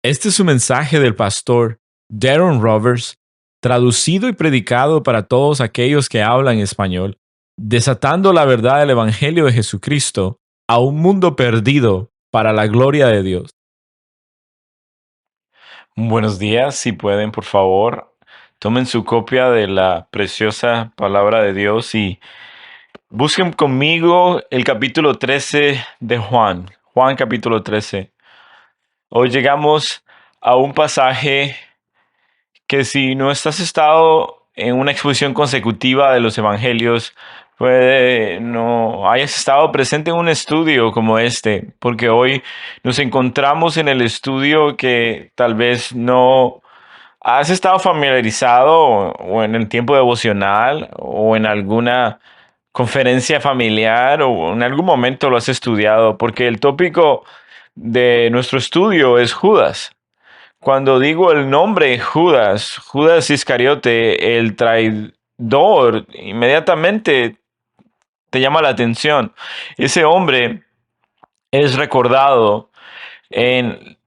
Este es un mensaje del pastor Darren Rovers, traducido y predicado para todos aquellos que hablan español, desatando la verdad del Evangelio de Jesucristo a un mundo perdido para la gloria de Dios. Buenos días, si pueden, por favor, tomen su copia de la preciosa palabra de Dios y busquen conmigo el capítulo 13 de Juan. Juan capítulo 13. Hoy llegamos a un pasaje que si no estás estado en una exposición consecutiva de los evangelios, puede no hayas estado presente en un estudio como este, porque hoy nos encontramos en el estudio que tal vez no has estado familiarizado o en el tiempo devocional o en alguna conferencia familiar o en algún momento lo has estudiado, porque el tópico de nuestro estudio es Judas. Cuando digo el nombre Judas, Judas Iscariote, el traidor, inmediatamente te llama la atención. Ese hombre es recordado en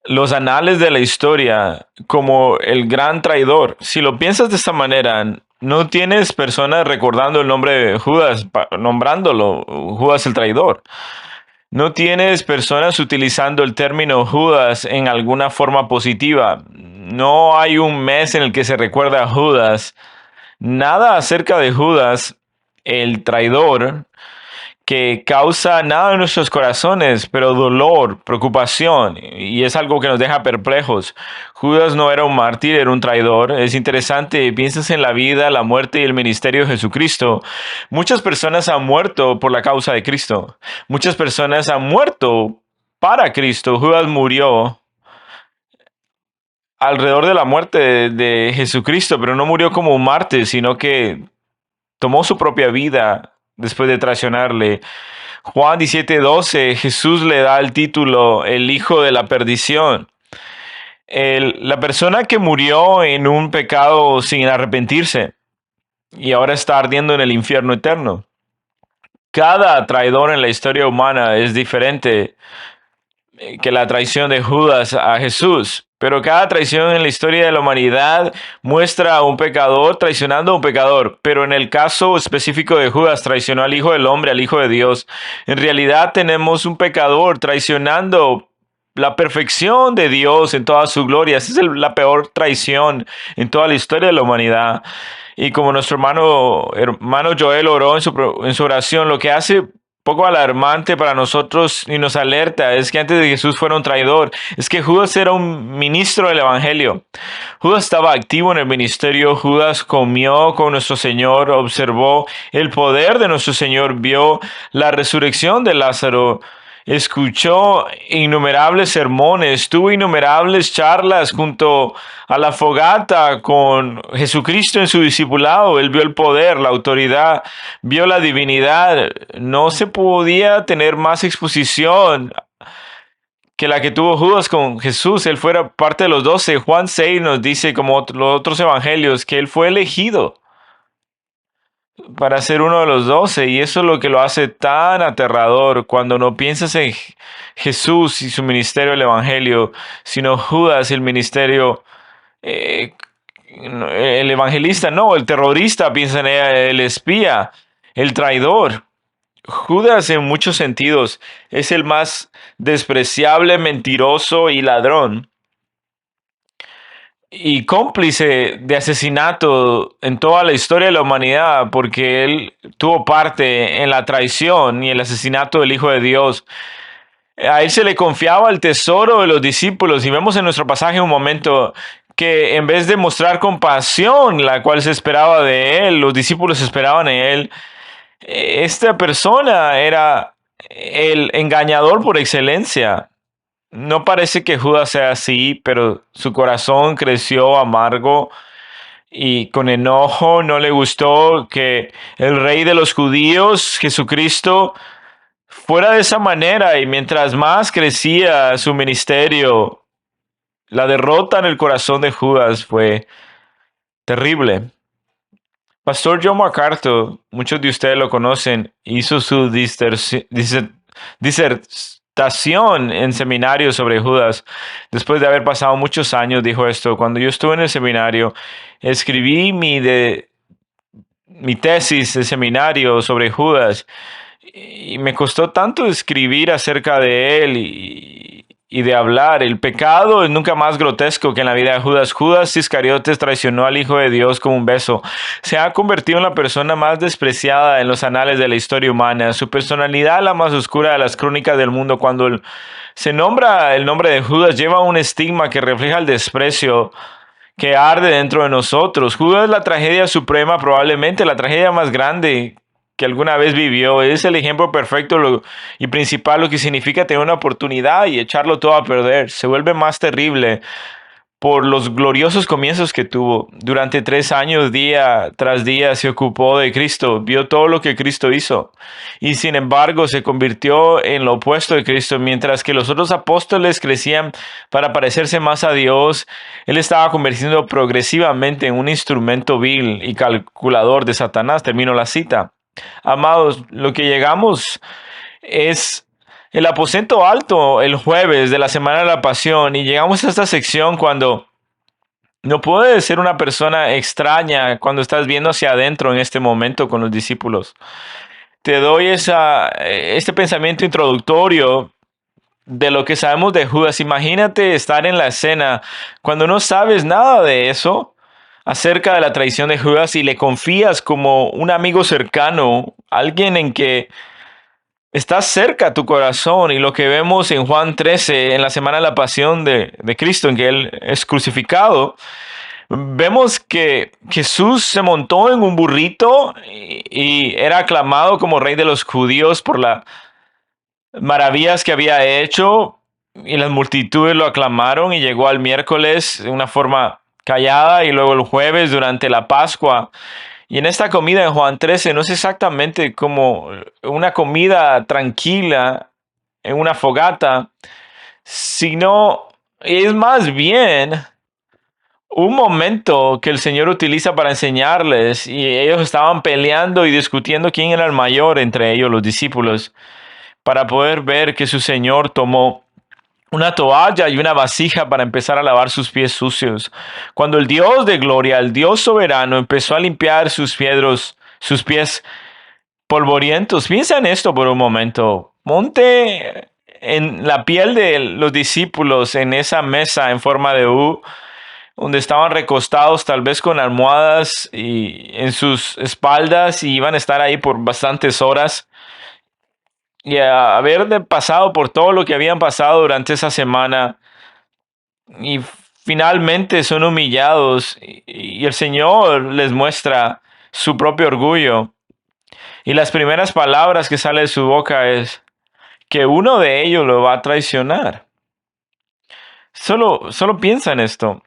los anales de la historia como el gran traidor. Si lo piensas de esta manera, no tienes personas recordando el nombre de Judas, nombrándolo Judas el traidor. No tienes personas utilizando el término Judas en alguna forma positiva. No hay un mes en el que se recuerda a Judas. Nada acerca de Judas, el traidor, que causa nada en nuestros corazones, pero dolor, preocupación, y es algo que nos deja perplejos. Judas no era un mártir, era un traidor. Es interesante, piensas en la vida, la muerte y el ministerio de Jesucristo. Muchas personas han muerto por la causa de Cristo. Muchas personas han muerto para Cristo. Judas murió alrededor de la muerte de Jesucristo, pero no murió como un mártir, sino que tomó su propia vida después de traicionarle. Juan 17:12, Jesús le da el título el hijo de la perdición. La persona que murió en un pecado sin arrepentirse y ahora está ardiendo en el infierno eterno. Cada traidor en la historia humana es diferente que la traición de Judas a Jesús. Pero cada traición en la historia de la humanidad muestra a un pecador traicionando a un pecador. Pero en el caso específico de Judas, traicionó al Hijo del Hombre, al Hijo de Dios. En realidad tenemos un pecador traicionando la perfección de Dios en toda su gloria. Esa es la peor traición en toda la historia de la humanidad. Y como nuestro hermano Joel oró en su oración, lo que hace poco alarmante para nosotros y nos alerta es que antes de Jesús fuera un traidor, es que Judas era un ministro del Evangelio. Judas estaba activo en el ministerio, Judas comió con nuestro Señor, observó el poder de nuestro Señor, vio la resurrección de Lázaro, escuchó innumerables sermones, tuvo innumerables charlas junto a la fogata con Jesucristo en su discipulado. Él vio el poder, la autoridad, vio la divinidad. No se podía tener más exposición que la que tuvo Judas con Jesús. Él fuera parte de los 12. Juan 6 nos dice, como los otros evangelios, que él fue elegido para ser uno de los 12, y eso es lo que lo hace tan aterrador cuando no piensas en Jesús y su ministerio del Evangelio, sino Judas y el ministerio, eh, el evangelista, no, el terrorista, piensa en el espía, el traidor. Judas en muchos sentidos es el más despreciable, mentiroso y ladrón y cómplice de asesinato en toda la historia de la humanidad, porque él tuvo parte en la traición y el asesinato del Hijo de Dios. A él se le confiaba el tesoro de los discípulos, y vemos en nuestro pasaje un momento que en vez de mostrar compasión, la cual se esperaba de él, los discípulos esperaban en él, esta persona era el engañador por excelencia. No parece que Judas sea así, pero su corazón creció amargo y con enojo. No le gustó que el rey de los judíos, Jesucristo, fuera de esa manera, y mientras más crecía su ministerio, la derrota en el corazón de Judas fue terrible. Pastor John MacArthur, muchos de ustedes lo conocen, hizo su disertación disertación en seminario sobre Judas. Después de haber pasado muchos años, dijo esto: cuando yo estuve en el seminario, escribí mi tesis de seminario sobre Judas, y me costó tanto escribir acerca de él y de hablar. El pecado es nunca más grotesco que en la vida de Judas. Judas Iscariotes traicionó al Hijo de Dios con un beso. Se ha convertido en la persona más despreciada en los anales de la historia humana. Su personalidad, la más oscura de las crónicas del mundo. Cuando se nombra el nombre de Judas, lleva un estigma que refleja el desprecio que arde dentro de nosotros. Judas es la tragedia suprema, probablemente la tragedia más grande que alguna vez vivió. Es el ejemplo perfecto y principal lo que significa tener una oportunidad y echarlo todo a perder. Se vuelve más terrible por los gloriosos comienzos que tuvo. Durante 3 años, día tras día, se ocupó de Cristo, vio todo lo que Cristo hizo, y sin embargo se convirtió en lo opuesto de Cristo. Mientras que los otros apóstoles crecían para parecerse más a Dios, él estaba convirtiendo progresivamente en un instrumento vil y calculador de Satanás. Termino la cita. Amados, lo que llegamos es el aposento alto el jueves de la Semana de la Pasión, y llegamos a esta sección cuando no puedes ser una persona extraña cuando estás viendo hacia adentro en este momento con los discípulos. Te doy este pensamiento introductorio de lo que sabemos de Judas. Imagínate estar en la escena cuando no sabes nada de eso acerca de la traición de Judas y le confías como un amigo cercano, alguien en que está cerca a tu corazón. Y lo que vemos en Juan 13, en la Semana de la Pasión de Cristo, en que Él es crucificado, vemos que Jesús se montó en un burrito y era aclamado como rey de los judíos por las maravillas que había hecho, y las multitudes lo aclamaron, y llegó al miércoles de una forma callada, y luego el jueves durante la Pascua. Y en esta comida en Juan 13 no es exactamente como una comida tranquila en una fogata, sino es más bien un momento que el Señor utiliza para enseñarles, y ellos estaban peleando y discutiendo quién era el mayor entre ellos, los discípulos, para poder ver que su Señor tomó una toalla y una vasija para empezar a lavar sus pies sucios. Cuando el Dios de gloria, el Dios soberano, empezó a limpiar sus pies polvorientos. Piensa en esto por un momento. Monte en la piel de los discípulos en esa mesa en forma de U, donde estaban recostados tal vez con almohadas y en sus espaldas, y iban a estar ahí por bastantes horas. Y a haber pasado por todo lo que habían pasado durante esa semana, y finalmente son humillados, y el Señor les muestra su propio orgullo. Y las primeras palabras que salen de su boca es que uno de ellos lo va a traicionar. Solo piensa en esto.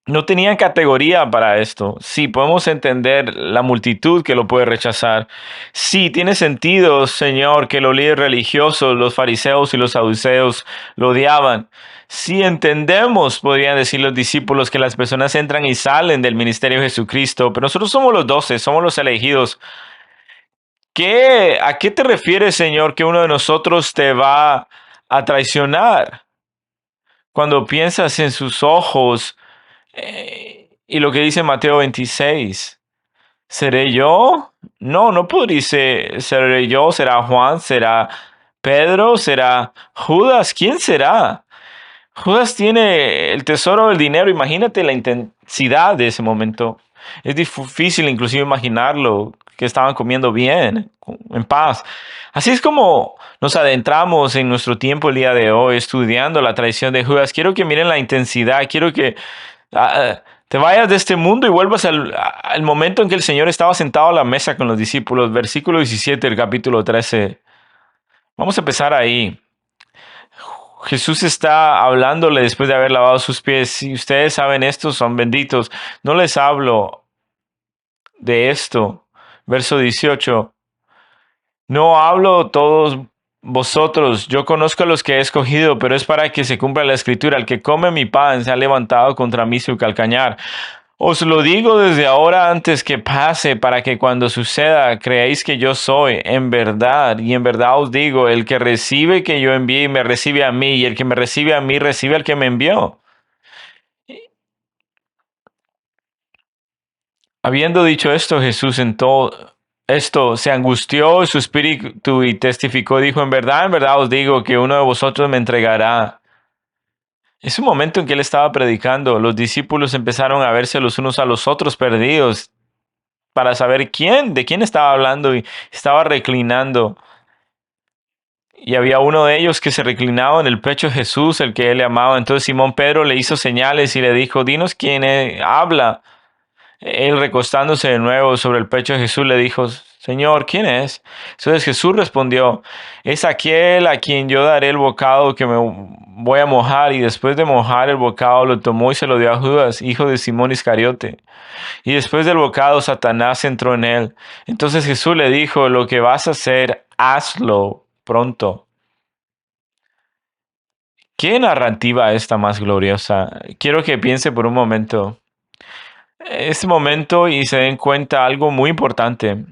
No tenían categoría para esto. Sí, podemos entender la multitud que lo puede rechazar. Sí, tiene sentido, Señor, que los líderes religiosos, los fariseos y los saduceos lo odiaban. Sí, entendemos, podrían decir los discípulos, que las personas entran y salen del ministerio de Jesucristo, pero nosotros somos los 12, somos los elegidos. ¿A qué te refieres, Señor, que uno de nosotros te va a traicionar? Cuando piensas en sus ojos, y lo que dice Mateo 26, ¿seré yo? No, no podría ser, seré yo, será Juan, será Pedro, será Judas. ¿Quién será? Judas tiene el tesoro del dinero. Imagínate la intensidad de ese momento. Es difícil inclusive imaginarlo, que estaban comiendo bien, en paz. Así es como nos adentramos en nuestro tiempo el día de hoy, estudiando la traición de Judas. Quiero que miren la intensidad. Quiero que te vayas de este mundo y vuelvas al momento en que el Señor estaba sentado a la mesa con los discípulos. Versículo 17 del capítulo 13. Vamos a empezar ahí. Jesús está hablándole después de haber lavado sus pies. Si ustedes saben esto, son benditos. No les hablo de esto. Verso 18. No hablo todos vosotros. Yo conozco a los que he escogido, pero es para que se cumpla la escritura. El que come mi pan se ha levantado contra mí su calcañar. Os lo digo desde ahora antes que pase, para que cuando suceda creáis que yo soy en verdad. Y en verdad os digo, el que recibe que yo envíe me recibe a mí, y el que me recibe a mí recibe al que me envió. Habiendo dicho esto, Jesús en todo esto se angustió en su espíritu y testificó, dijo, en verdad os digo que uno de vosotros me entregará. Es un momento en que él estaba predicando. Los discípulos empezaron a verse los unos a los otros perdidos para saber de quién estaba hablando, y estaba reclinando. Y había uno de ellos que se reclinaba en el pecho de Jesús, el que él amaba. Entonces Simón Pedro le hizo señales y le dijo, dinos quién habla. Él, recostándose de nuevo sobre el pecho de Jesús, le dijo, Señor, ¿quién es? Entonces Jesús respondió, es aquel a quien yo daré el bocado que me voy a mojar. Y después de mojar el bocado, lo tomó y se lo dio a Judas, hijo de Simón Iscariote. Y después del bocado, Satanás entró en él. Entonces Jesús le dijo, lo que vas a hacer, hazlo pronto. ¿Qué narrativa esta más gloriosa? Quiero que piense por un momento. Este momento y se den cuenta algo muy importante.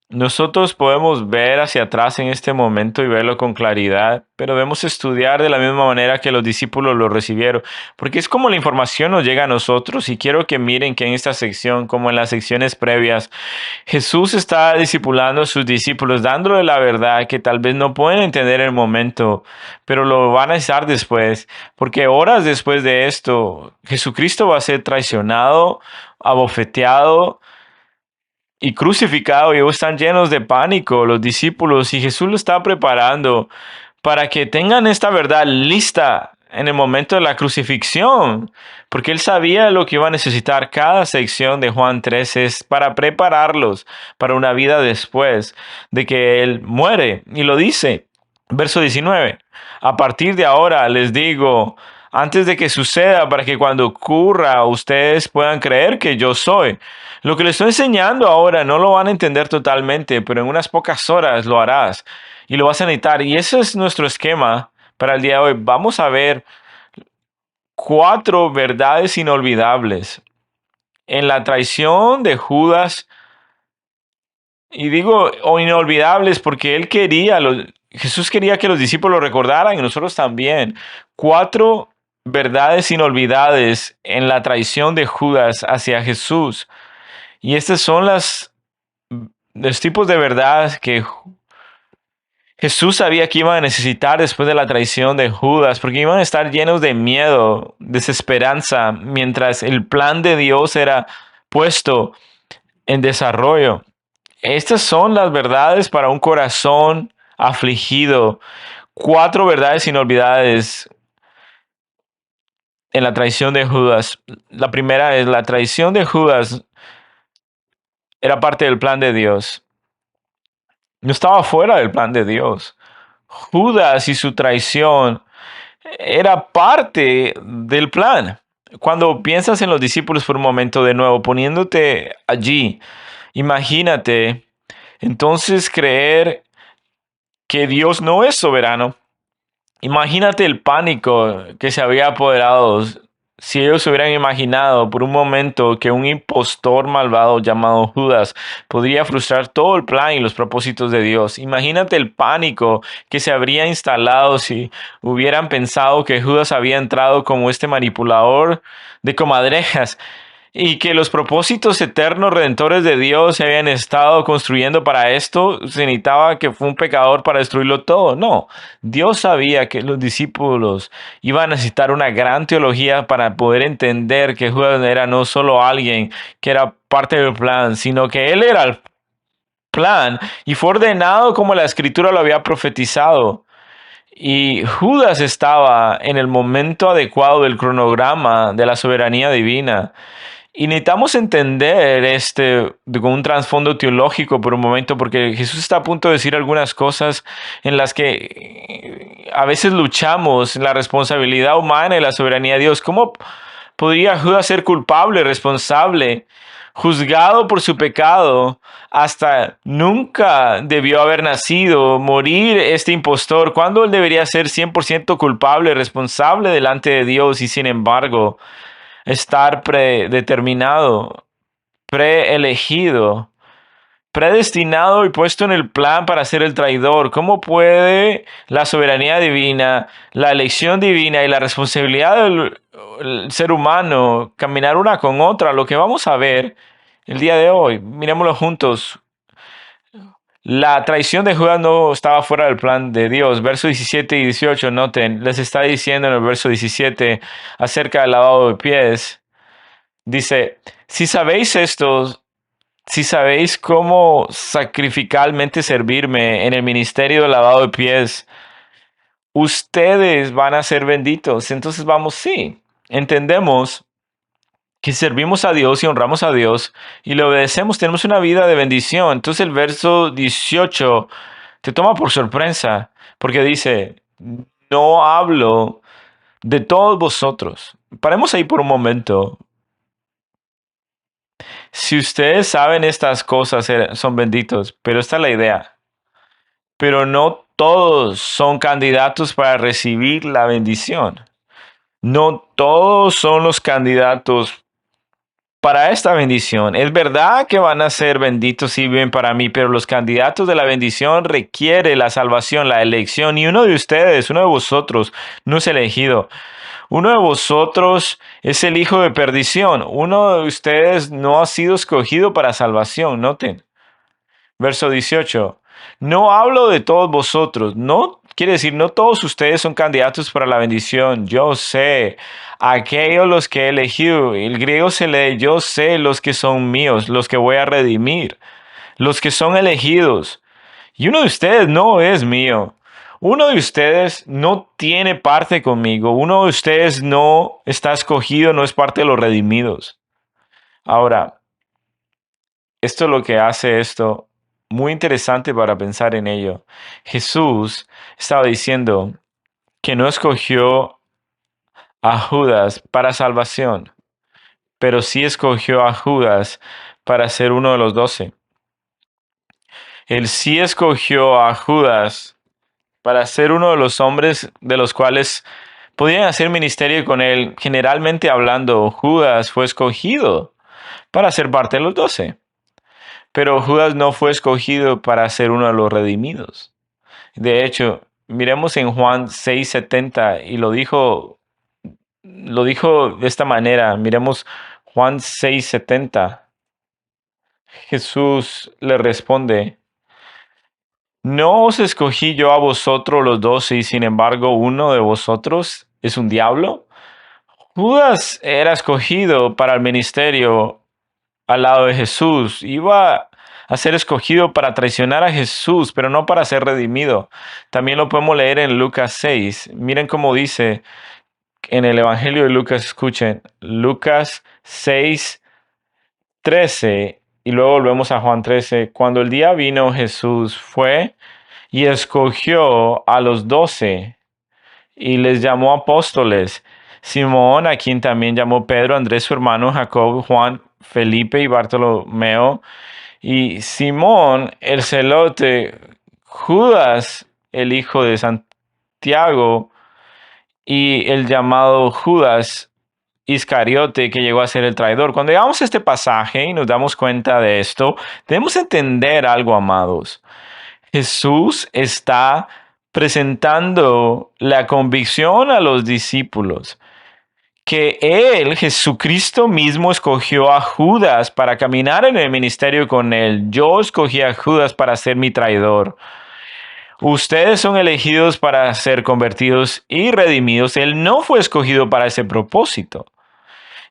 Nosotros podemos ver hacia atrás en este momento y verlo con claridad, pero debemos estudiar de la misma manera que los discípulos lo recibieron, porque es como la información nos llega a nosotros. Y quiero que miren que en esta sección, como en las secciones previas, Jesús está discipulando a sus discípulos, dándole la verdad que tal vez no pueden entender en el momento, pero lo van a estar después, porque horas después de esto, Jesucristo va a ser traicionado, abofeteado y crucificado, y ellos están llenos de pánico, los discípulos, y Jesús lo está preparando para que tengan esta verdad lista en el momento de la crucifixión, porque él sabía lo que iba a necesitar. Cada sección de Juan 13 es para prepararlos para una vida después de que él muere, y lo dice, verso 19, a partir de ahora les digo, antes de que suceda, para que cuando ocurra ustedes puedan creer que yo soy. Lo que les estoy enseñando ahora no lo van a entender totalmente, pero en unas pocas horas lo harás y lo vas a necesitar. Y ese es nuestro esquema para el día de hoy. Vamos a ver 4 verdades inolvidables en la traición de Judas. Y digo inolvidables porque Jesús quería que los discípulos recordaran, y nosotros también. 4 verdades inolvidables en la traición de Judas hacia Jesús. Y estos son los tipos de verdad que Jesús sabía que iban a necesitar después de la traición de Judas, porque iban a estar llenos de miedo, desesperanza, mientras el plan de Dios era puesto en desarrollo. Estas son las verdades para un corazón afligido. 4 verdades inolvidables en la traición de Judas. La primera es: la traición de Judas era parte del plan de Dios. No estaba fuera del plan de Dios. Judas y su traición era parte del plan. Cuando piensas en los discípulos por un momento, de nuevo, poniéndote allí, imagínate entonces creer que Dios no es soberano. Imagínate el pánico que se había apoderado si ellos se hubieran imaginado por un momento que un impostor malvado llamado Judas podría frustrar todo el plan y los propósitos de Dios. Imagínate el pánico que se habría instalado si hubieran pensado que Judas había entrado como este manipulador de comadrejas, y que los propósitos eternos redentores de Dios se habían estado construyendo para esto. Se necesitaba que fue un pecador para destruirlo todo. No, Dios sabía que los discípulos iban a necesitar una gran teología para poder entender que Judas era no solo alguien que era parte del plan, sino que él era el plan y fue ordenado como la Escritura lo había profetizado. Y Judas estaba en el momento adecuado del cronograma de la soberanía divina. Y necesitamos entender con un trasfondo teológico por un momento, porque Jesús está a punto de decir algunas cosas en las que a veces luchamos la responsabilidad humana y la soberanía de Dios. ¿Cómo podría Judas ser culpable, responsable, juzgado por su pecado? Hasta nunca debió haber nacido, morir este impostor, cuando él debería ser 100% culpable, responsable delante de Dios. Y sin embargo, estar predeterminado, preelegido, predestinado y puesto en el plan para ser el traidor? ¿Cómo puede la soberanía divina, la elección divina y la responsabilidad del el ser humano caminar una con otra? Lo que vamos a ver el día de hoy, miremoslo juntos. La traición de Judas no estaba fuera del plan de Dios. Versos 17 y 18, noten, les está diciendo en el verso 17 acerca del lavado de pies. Dice, si sabéis esto, si sabéis cómo sacrificalmente servirme en el ministerio del lavado de pies, ustedes van a ser benditos. Entonces vamos, sí, entendemos que servimos a Dios y honramos a Dios y le obedecemos, tenemos una vida de bendición. Entonces el verso 18 te toma por sorpresa porque dice, no hablo de todos vosotros. Paremos ahí por un momento. Si ustedes saben estas cosas, son benditos, pero esta es la idea. Pero no todos son candidatos para recibir la bendición. No todos son los candidatos para esta bendición. Es verdad que van a ser benditos y bien para mí, pero los candidatos de la bendición requiere la salvación, la elección. Y uno de ustedes, uno de vosotros, no es elegido. Uno de vosotros es el hijo de perdición. Uno de ustedes no ha sido escogido para salvación. Noten. Verso 18. No hablo de todos vosotros. No quiere decir, no todos ustedes son candidatos para la bendición. Yo sé aquellos los que he elegido. El griego se lee, yo sé los que son míos, los que voy a redimir, los que son elegidos. Y uno de ustedes no es mío. Uno de ustedes no tiene parte conmigo. Uno de ustedes no está escogido, no es parte de los redimidos. Ahora, esto es lo que hace esto muy interesante para pensar en ello. Jesús estaba diciendo que no escogió a Judas para salvación, pero sí escogió a Judas para ser uno de los 12. Él sí escogió a Judas para ser uno de los hombres de los cuales podían hacer ministerio con él. Generalmente hablando, Judas fue escogido para ser parte de los 12. Pero Judas no fue escogido para ser uno de los redimidos. De hecho, miremos en Juan 6:70 y lo dijo de esta manera. Miremos Juan 6:70. Jesús le responde, ¿no os escogí yo a vosotros los 12 y sin embargo uno de vosotros es un diablo? Judas era escogido para el ministerio al lado de Jesús. Iba a ser escogido para traicionar a Jesús, pero no para ser redimido. También lo podemos leer en Lucas 6. Miren cómo dice en el Evangelio de Lucas, escuchen, Lucas 6:13, y luego volvemos a Juan 13. Cuando el día vino, Jesús fue y escogió a los 12 y les llamó apóstoles. Simón, a quien también llamó Pedro, Andrés su hermano, Jacob, Juan, Felipe y Bartolomeo, y Simón el celote, Judas el hijo de Santiago, y el llamado Judas Iscariote, que llegó a ser el traidor. Cuando llegamos a este pasaje y nos damos cuenta de esto, debemos entender algo, amados. Jesús está presentando la convicción a los discípulos que él, Jesucristo mismo, escogió a Judas para caminar en el ministerio con él. Yo escogí a Judas para ser mi traidor. Ustedes son elegidos para ser convertidos y redimidos. Él no fue escogido para ese propósito.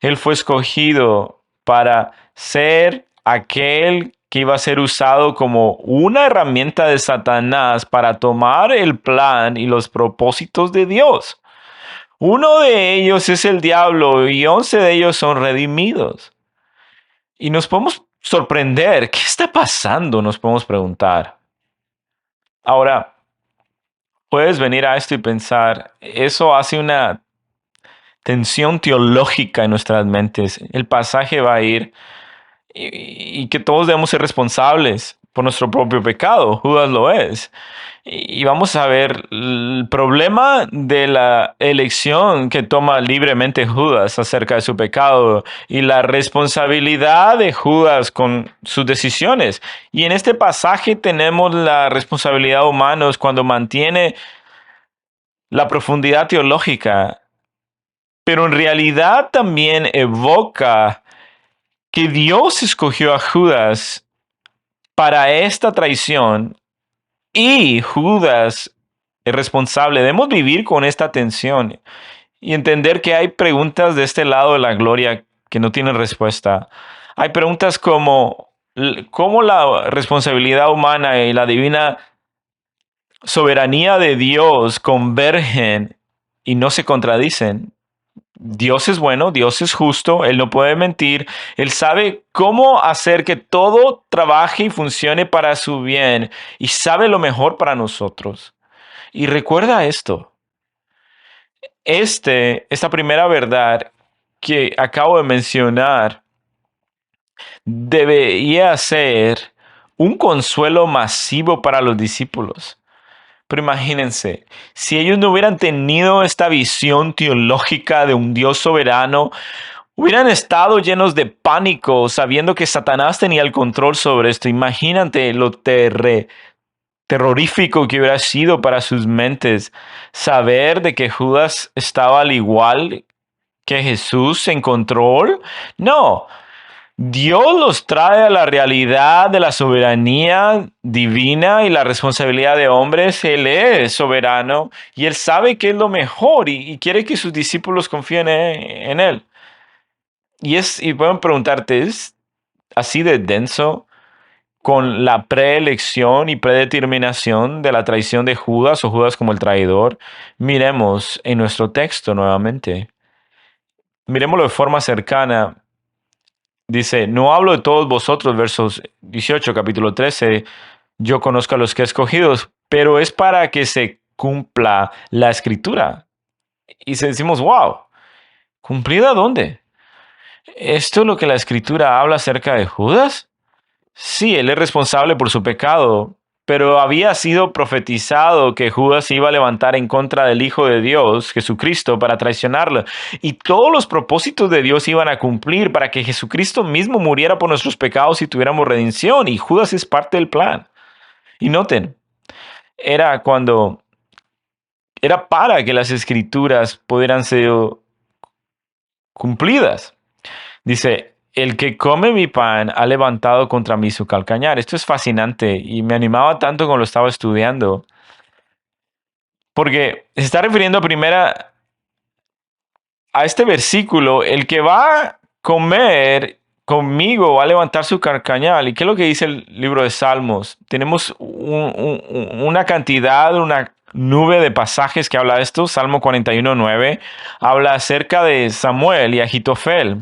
Él fue escogido para ser aquel que iba a ser usado como una herramienta de Satanás para tomar el plan y los propósitos de Dios. Uno de ellos es el diablo y 11 de ellos son redimidos. Y nos podemos sorprender. ¿Qué está pasando? Nos podemos preguntar. Ahora, puedes venir a esto y pensar, eso hace una tensión teológica en nuestras mentes. El pasaje va a ir y que todos debemos ser responsables. por nuestro propio pecado. Judas lo es. Y vamos a ver el problema de la elección que toma libremente Judas acerca de su pecado y la responsabilidad de Judas con sus decisiones. Y en este pasaje tenemos la responsabilidad humana cuando mantiene la profundidad teológica, pero en realidad también evoca que Dios escogió a Judas para esta traición y Judas es responsable. Debemos vivir con esta tensión y entender que hay preguntas de este lado de la gloria que no tienen respuesta. Hay preguntas como cómo la responsabilidad humana y la divina soberanía de Dios convergen y no se contradicen. Dios es bueno, Dios es justo, Él no puede mentir, Él sabe cómo hacer que todo trabaje y funcione para su bien y sabe lo mejor para nosotros. Y recuerda esto, esta primera verdad que acabo de mencionar debería ser un consuelo masivo para los discípulos. Pero imagínense, si ellos no hubieran tenido esta visión teológica de un Dios soberano, hubieran estado llenos de pánico sabiendo que Satanás tenía el control sobre esto. Imagínate lo terrorífico que hubiera sido para sus mentes saber de que Judas estaba al igual que Jesús en control. No, Dios los trae a la realidad de la soberanía divina y la responsabilidad de hombres. Él es soberano y Él sabe que es lo mejor y quiere que sus discípulos confíen en Él. Y pueden preguntarte, ¿es así de denso con la preelección y predeterminación de la traición de Judas o Judas como el traidor? Miremos en nuestro texto nuevamente. Miremoslo de forma cercana. Dice, no hablo de todos vosotros, versos 18, capítulo 13, yo conozco a los que he escogidos, pero es para que se cumpla la escritura. Y se decimos, wow, ¿cumplida dónde? ¿Esto es lo que la escritura habla acerca de Judas? Sí, él es responsable por su pecado, pero había sido profetizado que Judas se iba a levantar en contra del Hijo de Dios, Jesucristo, para traicionarlo. Y todos los propósitos de Dios iban a cumplir para que Jesucristo mismo muriera por nuestros pecados y tuviéramos redención. Y Judas es parte del plan. Y noten, era para que las escrituras pudieran ser cumplidas. Dice, el que come mi pan ha levantado contra mí su calcañar. Esto es fascinante y me animaba tanto cuando lo estaba estudiando. Porque se está refiriendo a este versículo, el que va a comer conmigo va a levantar su calcañar. ¿Y qué es lo que dice el libro de Salmos? Tenemos una cantidad, una nube de pasajes que habla de esto. Salmo 41:9 habla acerca de Samuel y Agitofel.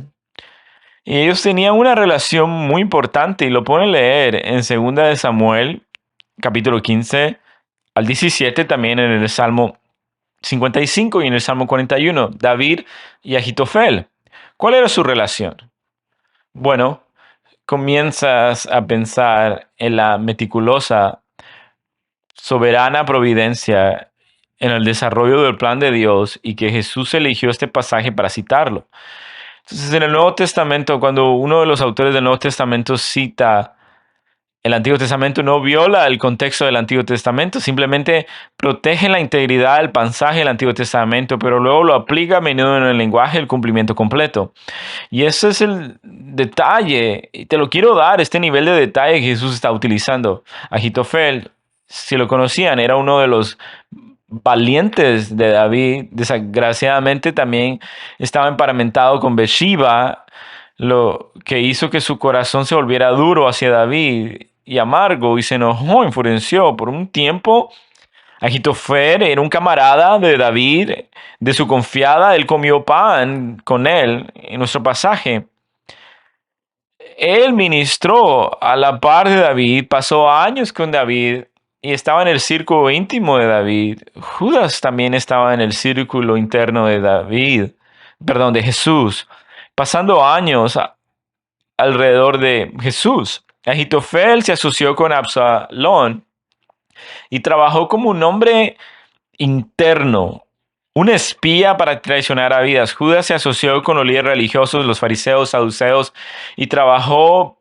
Y ellos tenían una relación muy importante y lo pueden leer en 2 de Samuel, capítulo 15 al 17, también en el Salmo 55 y en el Salmo 41, David y Agitofel. ¿Cuál era su relación? Bueno, comienzas a pensar en la meticulosa, soberana providencia en el desarrollo del plan de Dios y que Jesús eligió este pasaje para citarlo. Entonces, en el Nuevo Testamento, cuando uno de los autores del Nuevo Testamento cita el Antiguo Testamento, no viola el contexto del Antiguo Testamento, simplemente protege la integridad del pasaje del Antiguo Testamento, pero luego lo aplica a menudo en el lenguaje del cumplimiento completo. Y ese es el detalle, y te lo quiero dar, este nivel de detalle que Jesús está utilizando. Agitofel, si lo conocían, era uno de los valientes de David. Desgraciadamente también estaba emparementado con Bathsheba, lo que hizo que su corazón se volviera duro hacia David y amargo, y se enojó, enfureció. Por un tiempo, Agitofel era un camarada de David, de su confiada, él comió pan con él en nuestro pasaje. Él ministró a la par de David, pasó años con David y estaba en el círculo íntimo de David. Judas también estaba en el círculo interno de David, perdón, de Jesús, pasando años alrededor de Jesús. Ahitofel se asoció con Absalón y trabajó como un hombre interno, un espía para traicionar a vidas. Judas se asoció con los líderes religiosos, los fariseos, saduceos, y trabajó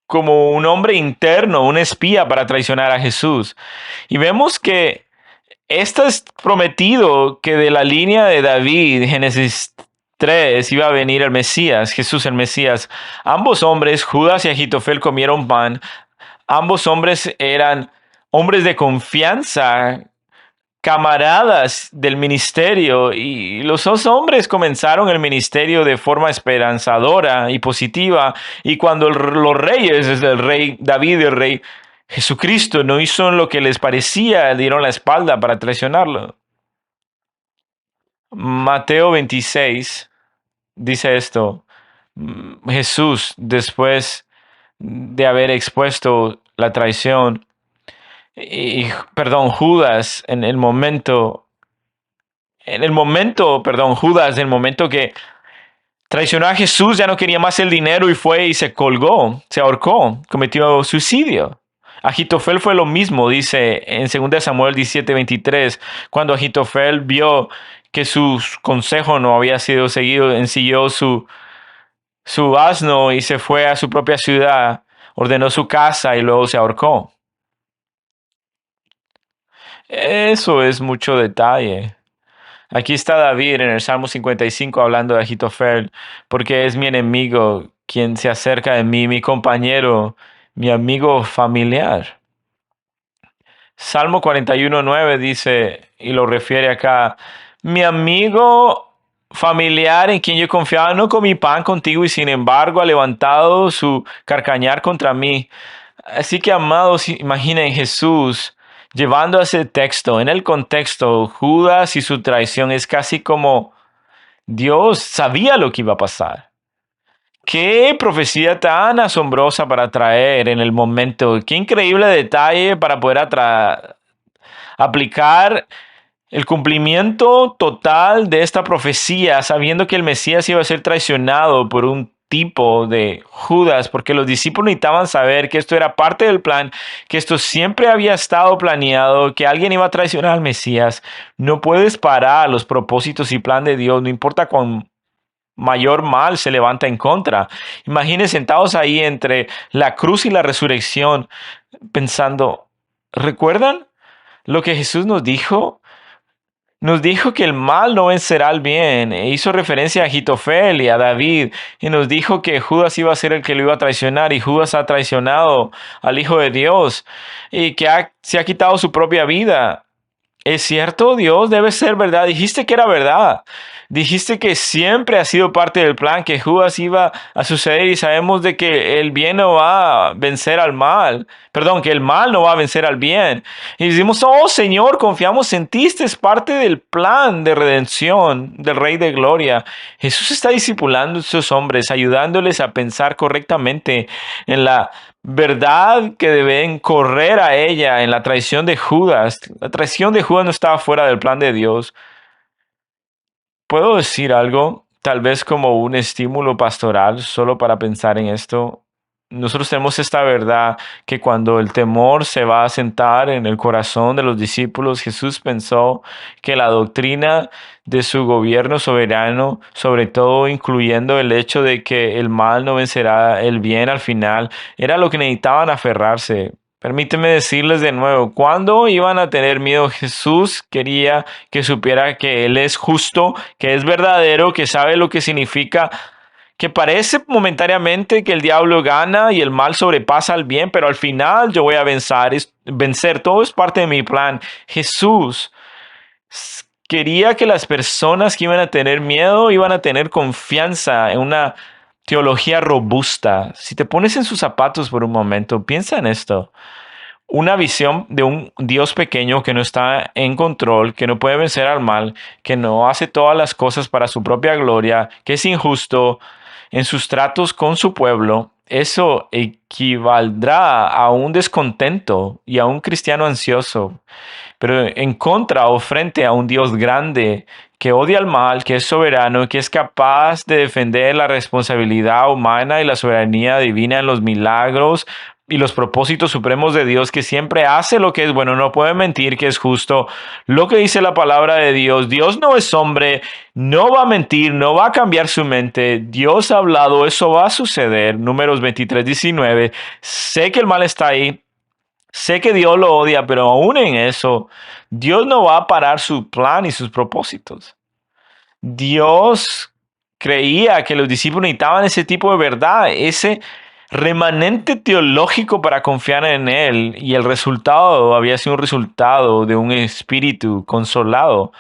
como un hombre interno, un espía para traicionar a Jesús. Y vemos que esto es prometido que de la línea de David, Génesis 3, iba a venir el Mesías, Jesús el Mesías. Ambos hombres, Judas y Ahitofel, comieron pan. Ambos hombres eran hombres de confianza, camaradas del ministerio, y los dos hombres comenzaron el ministerio de forma esperanzadora y positiva, y cuando los reyes, desde el rey David y el rey Jesucristo, no hizo lo que les parecía, dieron la espalda para traicionarlo. Mateo 26 dice esto: Jesús, después de haber expuesto la traición, Judas, Judas, en el momento que traicionó a Jesús, ya no quería más el dinero y fue y se colgó, se ahorcó, cometió suicidio. Ahitofel fue lo mismo, dice en 2 Samuel 17:23, cuando Ahitofel vio que su consejo no había sido seguido, ensilló su asno y se fue a su propia ciudad, ordenó su casa y luego se ahorcó. Eso es mucho detalle. Aquí está David en el Salmo 55 hablando de Ahitofel, porque es mi enemigo quien se acerca de mí, mi compañero, mi amigo familiar. Salmo 41:9 dice, y lo refiere acá: mi amigo familiar en quien yo confiaba no comí pan contigo y sin embargo ha levantado su carcañar contra mí. Así que, amados, imaginen Jesús llevando ese texto. En el contexto, Judas y su traición es casi como Dios sabía lo que iba a pasar. Qué profecía tan asombrosa para traer en el momento. Qué increíble detalle para poder aplicar el cumplimiento total de esta profecía, sabiendo que el Mesías iba a ser traicionado por un tipo de Judas, porque los discípulos necesitaban saber que esto era parte del plan, que esto siempre había estado planeado, que alguien iba a traicionar al Mesías. No puedes parar los propósitos y plan de Dios, no importa cuán mayor mal se levanta en contra. Imaginen sentados ahí entre la cruz y la resurrección, pensando, ¿recuerdan lo que Jesús nos dijo? Nos dijo que el mal no vencerá al bien. E hizo referencia a Ahitofel y a David. Y nos dijo que Judas iba a ser el que lo iba a traicionar. Y Judas ha traicionado al Hijo de Dios. Y que se ha quitado su propia vida. ¿Es cierto? Dios, debe ser verdad. Dijiste que era verdad. Dijiste que siempre ha sido parte del plan, que Judas iba a suceder, y sabemos de que el bien no va a vencer al mal. Perdón, que el mal no va a vencer al bien. Y decimos, oh Señor, confiamos en ti. Este es parte del plan de redención del Rey de Gloria. Jesús está discipulando a estos hombres, ayudándoles a pensar correctamente en la verdad que deben correr a ella, en la traición de Judas. La traición de Judas no estaba fuera del plan de Dios. ¿Puedo decir algo? Tal vez como un estímulo pastoral, solo para pensar en esto. Nosotros tenemos esta verdad que cuando el temor se va a sentar en el corazón de los discípulos, Jesús pensó que la doctrina de su gobierno soberano, sobre todo incluyendo el hecho de que el mal no vencerá el bien al final, era lo que necesitaban aferrarse. Permíteme decirles de nuevo, ¿cuándo iban a tener miedo? Jesús quería que supiera que Él es justo, que es verdadero, que sabe lo que significa, que parece momentáneamente que el diablo gana y el mal sobrepasa al bien, pero al final yo voy a vencer. Todo es parte de mi plan. Jesús quería que las personas que iban a tener miedo iban a tener confianza en una teología robusta. Si te pones en sus zapatos por un momento, piensa en esto. Una visión de un Dios pequeño que no está en control, que no puede vencer al mal, que no hace todas las cosas para su propia gloria, que es injusto en sus tratos con su pueblo. eso equivaldrá a un descontento y a un cristiano ansioso, pero en contra o frente a un Dios grande que odia al mal, que es soberano, que es capaz de defender la responsabilidad humana y la soberanía divina en los milagros y los propósitos supremos de Dios, que siempre hace lo que es bueno, no puede mentir, que es justo, lo que dice la palabra de Dios. Dios no es hombre, no va a mentir, no va a cambiar su mente. Dios ha hablado, eso va a suceder. Números 23:19. Sé que el mal está ahí. Sé que Dios lo odia, pero aún en eso, Dios no va a parar su plan y sus propósitos. Dios creía que los discípulos necesitaban ese tipo de verdad, ese remanente teológico para confiar en Él, y el resultado había sido un resultado de un espíritu consolado.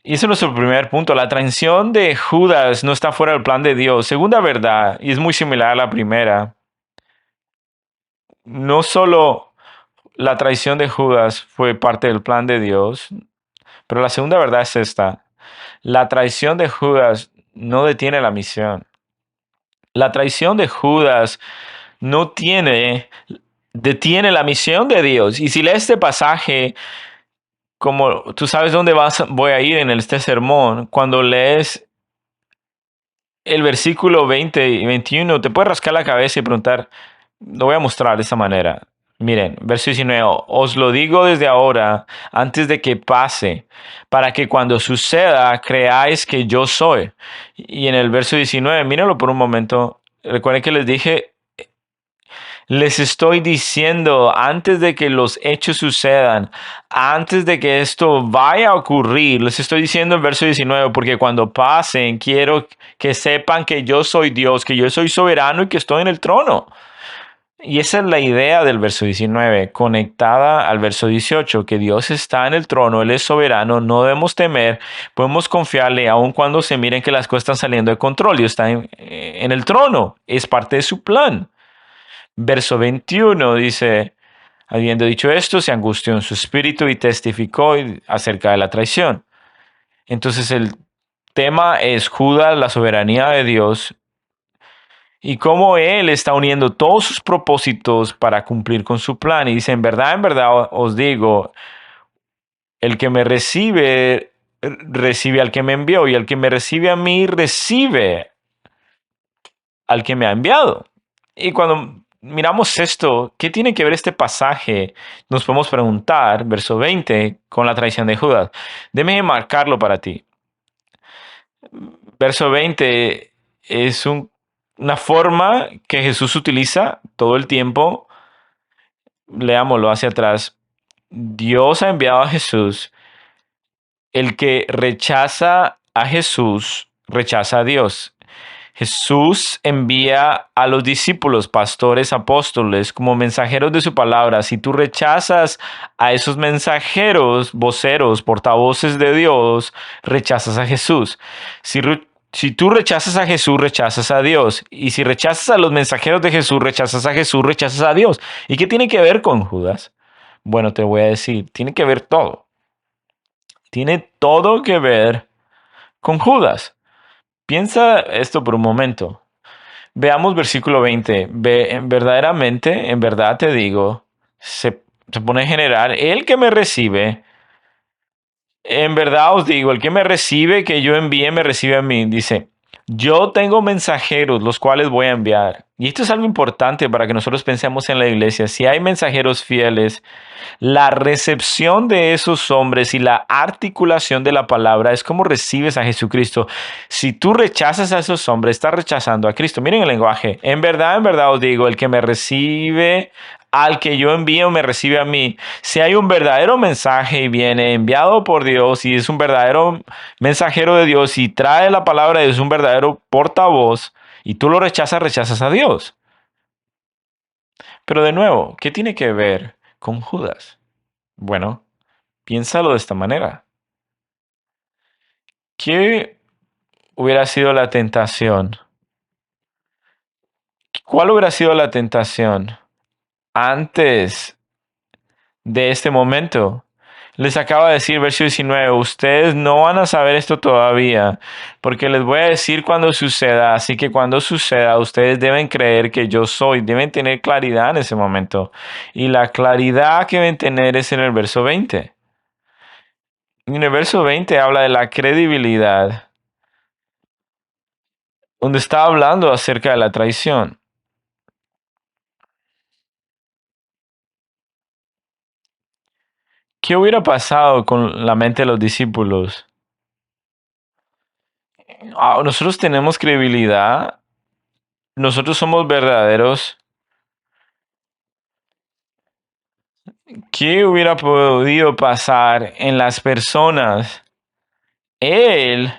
Y ese es nuestro primer punto. La traición de Judas no está fuera del plan de Dios. Segunda verdad, y es muy similar a la primera, no solo la traición de Judas fue parte del plan de Dios, pero la segunda verdad es esta. La traición de Judas no detiene la misión. La traición de Judas no detiene la misión de Dios. Y si lees este pasaje, como tú sabes dónde voy a ir en este sermón, cuando lees el versículo 20 y 21, te puedes rascar la cabeza y preguntar, lo voy a mostrar de esta manera. Miren, verso 19, os lo digo desde ahora, antes de que pase, para que cuando suceda creáis que yo soy. Y en el verso 19, mírenlo por un momento, recuerden que les dije, les estoy diciendo antes de que los hechos sucedan, antes de que esto vaya a ocurrir, les estoy diciendo en verso 19, porque cuando pasen, quiero que sepan que yo soy Dios, que yo soy soberano y que estoy en el trono. Y esa es la idea del verso 19, conectada al verso 18, que Dios está en el trono, Él es soberano, no debemos temer, podemos confiarle aun cuando se miren que las cosas están saliendo de control. Dios está en el trono, es parte de su plan. Verso 21 dice, habiendo dicho esto, se angustió en su espíritu y testificó acerca de la traición. Entonces el tema es Judas, la soberanía de Dios y cómo Él está uniendo todos sus propósitos para cumplir con su plan. Y dice, en verdad os digo, el que me recibe, recibe al que me envió, y el que me recibe a mí, recibe al que me ha enviado. Y cuando miramos esto, ¿qué tiene que ver este pasaje? Nos podemos preguntar, verso 20, con la traición de Judas. Déjame marcarlo para ti. Verso 20 es una forma que Jesús utiliza todo el tiempo. Leámoslo hacia atrás. Dios ha enviado a Jesús. El que rechaza a Jesús, rechaza a Dios. Jesús envía a los discípulos, pastores, apóstoles, como mensajeros de su palabra. Si tú rechazas a esos mensajeros, voceros, portavoces de Dios, rechazas a Jesús. Si tú rechazas a Jesús, rechazas a Dios. Y si rechazas a los mensajeros de Jesús, rechazas a Jesús, rechazas a Dios. ¿Y qué tiene que ver con Judas? Bueno, te voy a decir, tiene que ver todo. Tiene todo que ver con Judas. Piensa esto por un momento. Veamos versículo 20. Verdaderamente, en verdad te digo, se pone en general, el que me recibe, en verdad os digo, el que me recibe, que yo envíe, me recibe a mí. Dice, yo tengo mensajeros, los cuales voy a enviar. Y esto es algo importante para que nosotros pensemos en la iglesia. Si hay mensajeros fieles, la recepción de esos hombres y la articulación de la palabra es como recibes a Jesucristo. Si tú rechazas a esos hombres, estás rechazando a Cristo. Miren el lenguaje. En verdad os digo, el que me recibe, al que yo envío, me recibe a mí. Si hay un verdadero mensaje y viene enviado por Dios y es un verdadero mensajero de Dios y trae la palabra de Dios, un verdadero portavoz, y tú lo rechazas, rechazas a Dios. Pero de nuevo, ¿qué tiene que ver con Judas? Bueno, piénsalo de esta manera. ¿Qué hubiera sido la tentación? ¿Cuál hubiera sido la tentación antes de este momento? Les acaba de decir, verso 19, ustedes no van a saber esto todavía, porque les voy a decir cuando suceda, así que cuando suceda, ustedes deben creer que yo soy, deben tener claridad en ese momento. Y la claridad que deben tener es en el verso 20. En el verso 20 habla de la credibilidad, donde está hablando acerca de la traición. ¿Qué hubiera pasado con la mente de los discípulos? Nosotros tenemos credibilidad, nosotros somos verdaderos. ¿Qué hubiera podido pasar en las personas? Él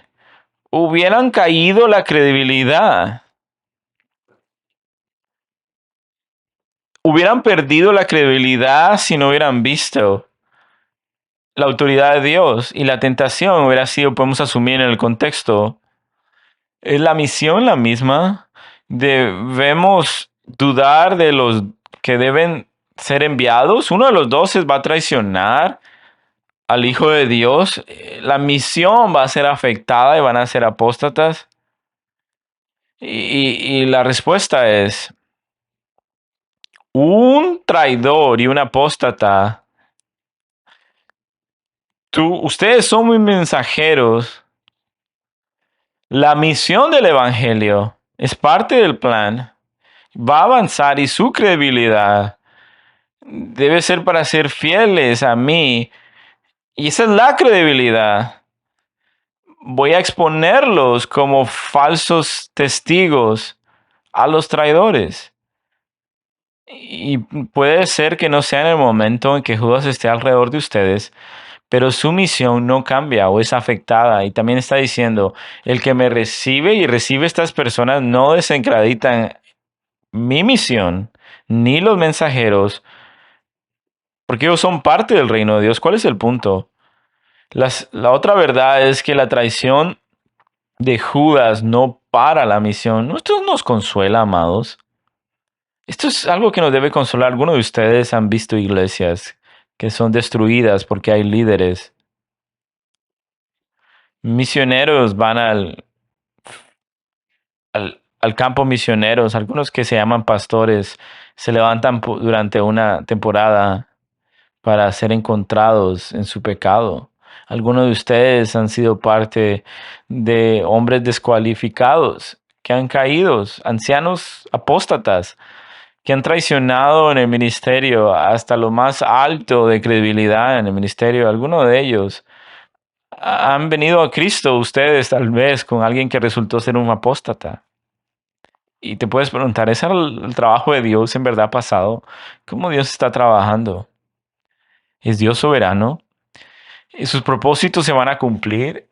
hubieran caído la credibilidad, hubieran perdido la credibilidad si no hubieran visto la autoridad de Dios y la tentación hubiera sido, podemos asumir en el contexto, es la misión la misma. Debemos dudar de los que deben ser enviados. Uno de los 12 va a traicionar al Hijo de Dios. La misión va a ser afectada y van a ser apóstatas. Y la respuesta es, un traidor y un apóstata, ustedes son mis mensajeros. La misión del Evangelio es parte del plan. Va a avanzar y su credibilidad debe ser para ser fieles a mí. Y esa es la credibilidad. Voy a exponerlos como falsos testigos a los traidores. Y puede ser que no sea en el momento en que Judas esté alrededor de ustedes, pero su misión no cambia o es afectada. Y también está diciendo, el que me recibe y recibe estas personas no desencreditan mi misión, ni los mensajeros, porque ellos son parte del reino de Dios. ¿Cuál es el punto? La otra verdad es que la traición de Judas no para la misión. Esto nos consuela, amados. Esto es algo que nos debe consolar. Algunos de ustedes han visto iglesias que son destruidas porque hay líderes. Misioneros van al campo misioneros. Algunos que se llaman pastores se levantan durante una temporada para ser encontrados en su pecado. Algunos de ustedes han sido parte de hombres descualificados que han caído, ancianos apóstatas que han traicionado en el ministerio hasta lo más alto de credibilidad en el ministerio. Algunos de ellos han venido a Cristo, ustedes tal vez, con alguien que resultó ser un apóstata. Y te puedes preguntar, ¿es el trabajo de Dios en verdad pasado? ¿Cómo Dios está trabajando? ¿Es Dios soberano? ¿Y sus propósitos se van a cumplir?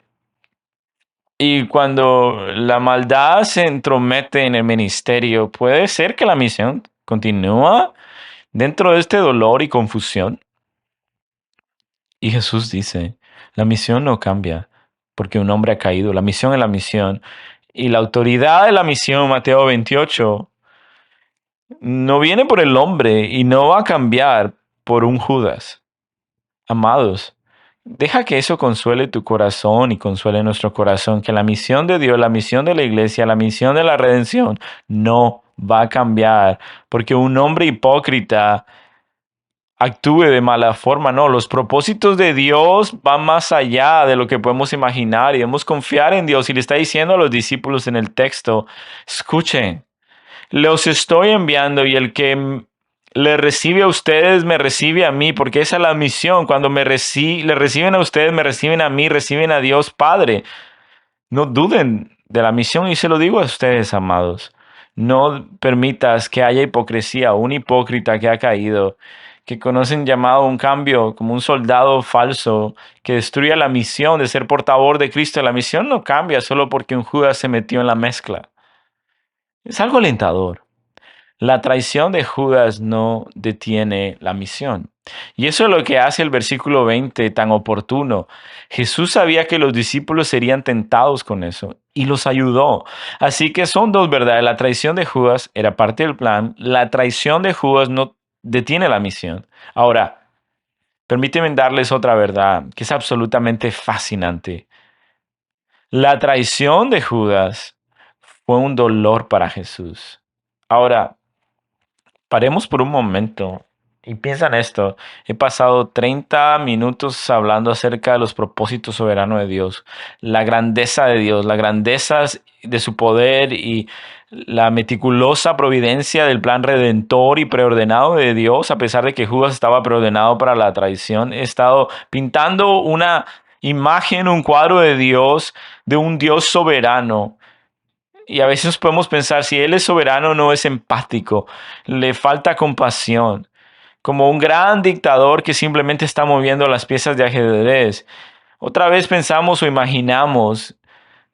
Y cuando la maldad se entromete en el ministerio, puede ser que la misión continúa dentro de este dolor y confusión. Y Jesús dice, la misión no cambia porque un hombre ha caído. La misión es la misión. Y la autoridad de la misión, Mateo 28, no viene por el hombre y no va a cambiar por un Judas. Amados, deja que eso consuele tu corazón y consuele nuestro corazón, que la misión de Dios, la misión de la iglesia, la misión de la redención no va a cambiar porque un hombre hipócrita actúe de mala forma. No, los propósitos de Dios van más allá de lo que podemos imaginar y debemos confiar en Dios. Y le está diciendo a los discípulos en el texto, escuchen, los estoy enviando y el que le recibe a ustedes me recibe a mí, porque esa es la misión. Cuando le reciben a ustedes, me reciben a mí, reciben a Dios Padre. No duden de la misión y se lo digo a ustedes, amados. No permitas que haya hipocresía, un hipócrita que ha caído, que conocen llamado un cambio como un soldado falso que destruya la misión de ser portador de Cristo. La misión no cambia solo porque un Judas se metió en la mezcla. Es algo alentador. La traición de Judas no detiene la misión. Y eso es lo que hace el versículo 20 tan oportuno. Jesús sabía que los discípulos serían tentados con eso y los ayudó. Así que son dos verdades. La traición de Judas era parte del plan. La traición de Judas no detiene la misión. Ahora, Permíteme darles otra verdad que es absolutamente fascinante. La traición de Judas fue un dolor para Jesús. Ahora, paremos por un momento y piensa en esto. He pasado 30 minutos hablando acerca de los propósitos soberanos de Dios, la grandeza de Dios, la grandeza de su poder y la meticulosa providencia del plan redentor y preordenado de Dios, a pesar de que Judas estaba preordenado para la traición. He estado pintando una imagen, un cuadro de Dios, de un Dios soberano. Y a veces podemos pensar, si Él es soberano, no es empático, le falta compasión, como un gran dictador que simplemente está moviendo las piezas de ajedrez. Otra vez pensamos o imaginamos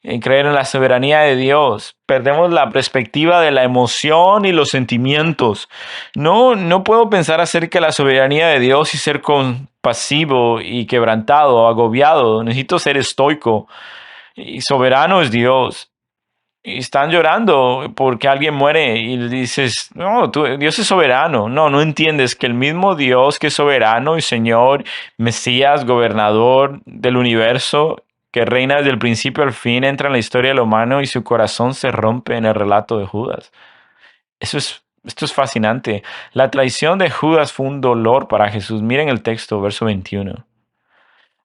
en creer en la soberanía de Dios. Perdemos la perspectiva de la emoción y los sentimientos. No puedo pensar acerca de la soberanía de Dios y ser compasivo y quebrantado, agobiado. Necesito ser estoico. Y soberano es Dios. Y están llorando porque alguien muere y le dices, no, Dios es soberano. No entiendes que el mismo Dios que es soberano y Señor, Mesías, gobernador del universo, que reina desde el principio al fin, entra en la historia del humano y su corazón se rompe en el relato de Judas. Esto es fascinante. La traición de Judas fue un dolor para Jesús. Miren el texto, verso 21.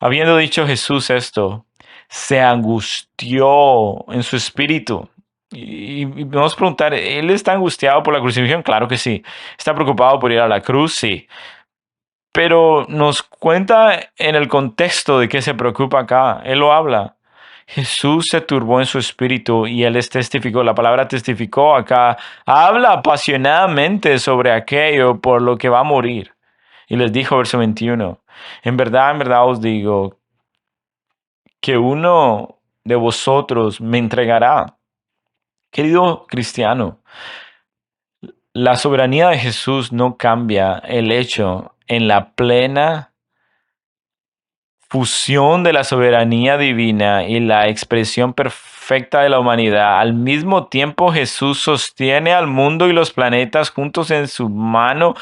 Habiendo dicho Jesús esto, se angustió en su espíritu. Y vamos a preguntar, ¿Él está angustiado por la crucifixión? Claro que sí. ¿Está preocupado por ir a la cruz? Sí. Pero nos cuenta en el contexto de qué se preocupa acá. Él lo habla. Jesús se turbó en su espíritu y Él les testificó. La palabra testificó acá. Habla apasionadamente sobre aquello por lo que va a morir. Y les dijo, verso 21, en verdad os digo que uno de vosotros me entregará. Querido cristiano, la soberanía de Jesús no cambia el hecho en la plena fusión de la soberanía divina y la expresión perfecta de la humanidad. Al mismo tiempo, Jesús sostiene al mundo y los planetas juntos en su mano,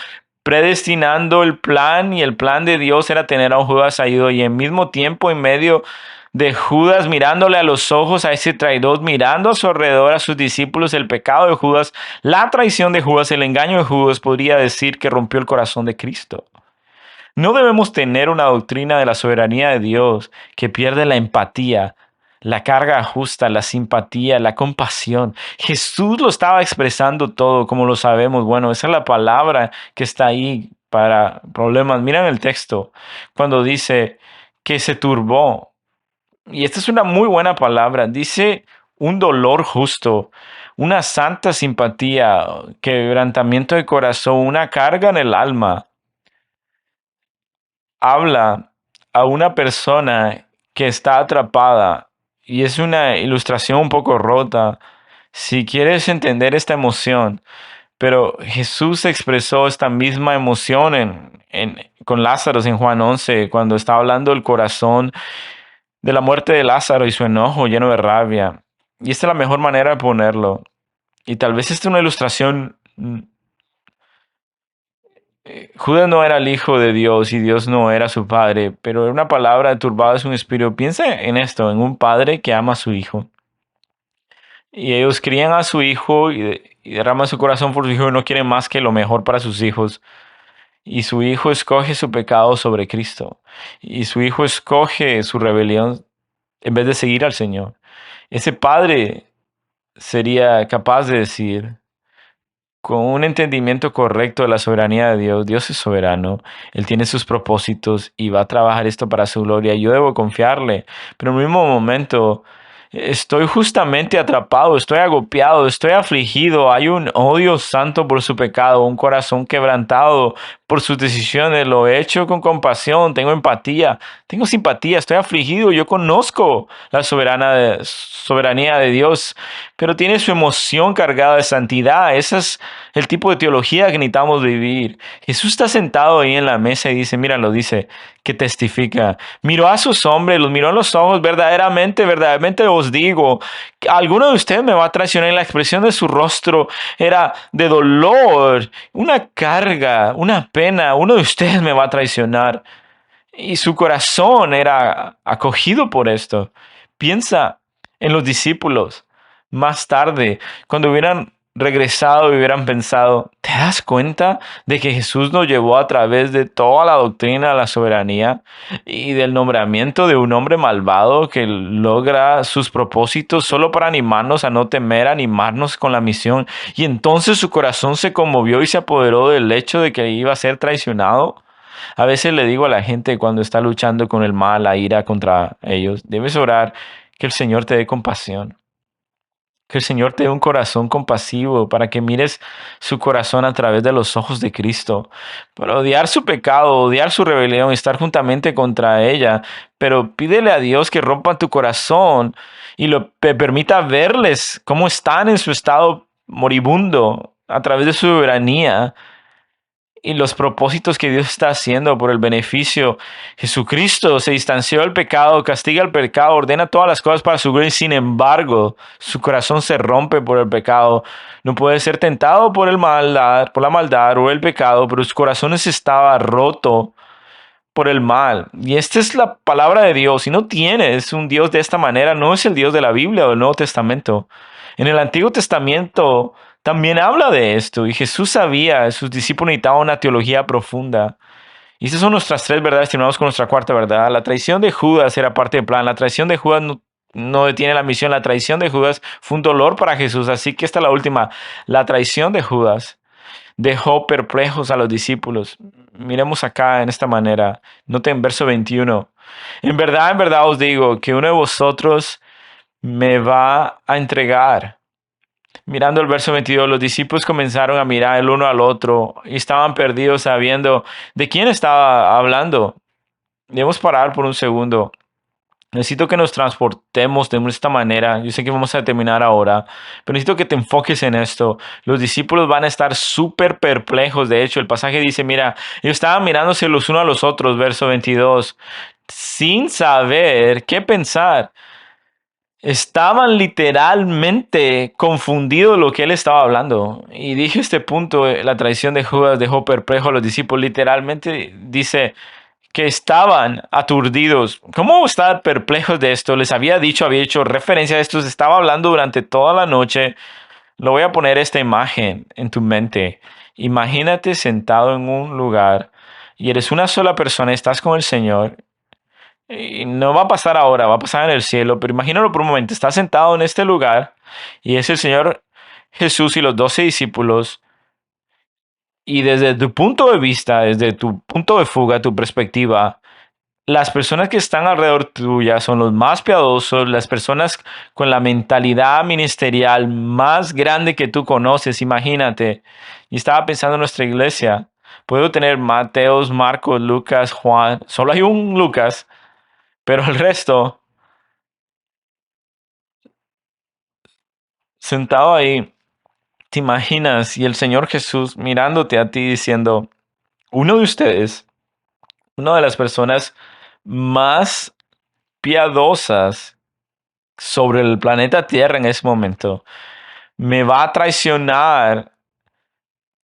predestinando el plan, y el plan de Dios era tener a un Judas traído, y al mismo tiempo, en medio de Judas, mirándole a los ojos a ese traidor, mirando a su alrededor a sus discípulos, el pecado de Judas, la traición de Judas, el engaño de Judas, podría decir que rompió el corazón de Cristo. No debemos tener una doctrina de la soberanía de Dios que pierde la empatía, la carga justa, la simpatía, la compasión. Jesús lo estaba expresando todo, como lo sabemos. Bueno, esa es la palabra que está ahí para problemas. Miren el texto, cuando dice que se turbó. Y esta es una muy buena palabra. Dice un dolor justo, una santa simpatía, quebrantamiento de corazón, una carga en el alma. Habla a una persona que está atrapada, y es una ilustración un poco rota si quieres entender esta emoción, pero Jesús expresó esta misma emoción con Lázaro en Juan 11, cuando está hablando del corazón de la muerte de Lázaro y su enojo lleno de rabia. Y esta es la mejor manera de ponerlo. Y tal vez esta es una ilustración. Judas no era el hijo de Dios y Dios no era su padre, pero una palabra turbada es un espíritu. Piensa en esto, en un padre que ama a su hijo. Y ellos crían a su hijo y derraman su corazón por su hijo y no quieren más que lo mejor para sus hijos. Y su hijo escoge su pecado sobre Cristo. Y su hijo escoge su rebelión en vez de seguir al Señor. Ese padre sería capaz de decir, con un entendimiento correcto de la soberanía de Dios, Dios es soberano, Él tiene sus propósitos y va a trabajar esto para su gloria. Yo debo confiarle, pero en el mismo momento estoy justamente atrapado, estoy agobiado, estoy afligido. Hay un odio santo por su pecado, un corazón quebrantado por sus decisiones. Lo he hecho con compasión, tengo empatía, tengo simpatía, estoy afligido. Yo conozco la soberanía de Dios, pero tiene su emoción cargada de santidad. Ese es el tipo de teología que necesitamos vivir. Jesús está sentado ahí en la mesa y dice, míralo, dice, que testifica. Miró a sus hombres, los miró en los ojos, verdaderamente os digo, que alguno de ustedes me va a traicionar. La expresión de su rostro era de dolor, una carga, una pena. Uno de ustedes me va a traicionar. Y su corazón era acogido por esto. Piensa en los discípulos más tarde, cuando hubieran regresado y hubieran pensado, ¿te das cuenta de que Jesús nos llevó a través de toda la doctrina de la soberanía y del nombramiento de un hombre malvado que logra sus propósitos solo para animarnos a no temer, animarnos con la misión? Y entonces su corazón se conmovió y se apoderó del hecho de que iba a ser traicionado. A veces le digo a la gente cuando está luchando con el mal, la ira contra ellos, debes orar que el Señor te dé compasión, que el Señor te dé un corazón compasivo para que mires su corazón a través de los ojos de Cristo, para odiar su pecado, odiar su rebelión, estar juntamente contra ella, pero pídele a Dios que rompa tu corazón y te permita verles cómo están en su estado moribundo a través de su soberanía y los propósitos que Dios está haciendo por el beneficio. Jesucristo se distanció del pecado, castiga el pecado, ordena todas las cosas para su gloria, y sin embargo, su corazón se rompe por el pecado. No puede ser tentado por la maldad o el pecado, pero su corazón estaba roto por el mal. Y esta es la palabra de Dios. Si no tienes un Dios de esta manera, no es el Dios de la Biblia o del Nuevo Testamento. En el Antiguo Testamento también habla de esto y Jesús sabía, sus discípulos necesitaban una teología profunda. Y estas son nuestras tres verdades. Terminamos con nuestra cuarta verdad. La traición de Judas era parte del plan. La traición de Judas no detiene la misión. La traición de Judas fue un dolor para Jesús. Así que esta es la última. La traición de Judas dejó perplejos a los discípulos. Miremos acá en esta manera. Noten verso 21. En verdad os digo que uno de vosotros me va a entregar. Mirando el verso 22, los discípulos comenzaron a mirar el uno al otro y estaban perdidos sabiendo de quién estaba hablando. Debemos parar por un segundo. Necesito que nos transportemos de esta manera. Yo sé que vamos a terminar ahora, pero necesito que te enfoques en esto. Los discípulos van a estar súper perplejos. De hecho, el pasaje dice, mira, ellos estaban mirándose los unos a los otros, verso 22, sin saber qué pensar. Estaban literalmente confundidos lo que él estaba hablando. Y dije este punto, la traición de Judas dejó perplejo a los discípulos. Literalmente dice que estaban aturdidos. ¿Cómo estar perplejos de esto? Les había dicho, había hecho referencia a esto. Se estaba hablando durante toda la noche. Lo voy a poner esta imagen en tu mente. Imagínate sentado en un lugar y eres una sola persona, estás con el Señor. Y no va a pasar ahora, va a pasar en el cielo, pero imagínalo por un momento, estás sentado en este lugar y es el Señor Jesús y los 12 discípulos y desde tu punto de vista, desde tu punto de fuga, tu perspectiva, las personas que están alrededor tuya son los más piadosos, las personas con la mentalidad ministerial más grande que tú conoces, imagínate. Y estaba pensando en nuestra iglesia, puedo tener Mateos, Marcos, Lucas, Juan, solo hay un Lucas, pero el resto sentado ahí, te imaginas, y el Señor Jesús mirándote a ti diciendo, uno de ustedes, una de las personas más piadosas sobre el planeta Tierra en ese momento, me va a traicionar